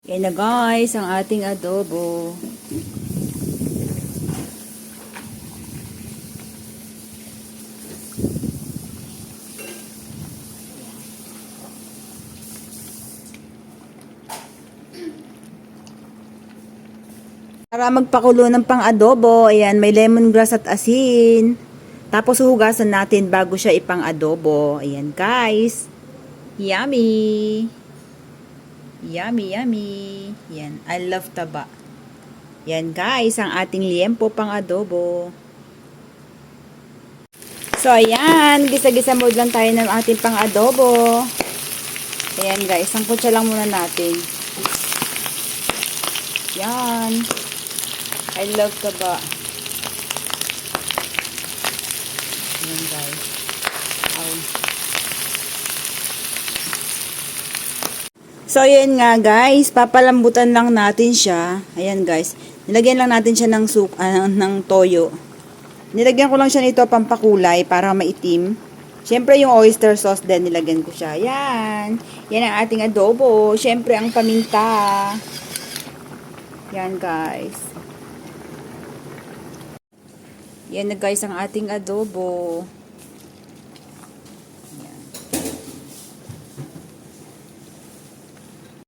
Yan na guys, ang ating adobo. Para magpakulo ng pang-adobo, ayan, may lemongrass at asin. Tapos huhugasan natin bago siya ipang-adobo. Ayan guys. Yummy! Yummy, yummy. Yan, I love taba. Yan guys, ang ating liempo pang-adobo. So ayan, gisa-gisa mode lang tayo ng ating pang-adobo. Ayan guys, sangkot siya lang muna natin. Yan. I love taba. Ayan guys. Oh. So ayan nga guys, papalambutan lang natin siya. Ayan guys, nilagyan lang natin siya ng ng toyo. Nilagyan ko lang siya nito pampakulay para maitim. Siyempre yung oyster sauce din nilagyan ko siya. Yan. Yan ang ating adobo. Siyempre ang paminta. Yan guys. Yan na guys ang ating adobo.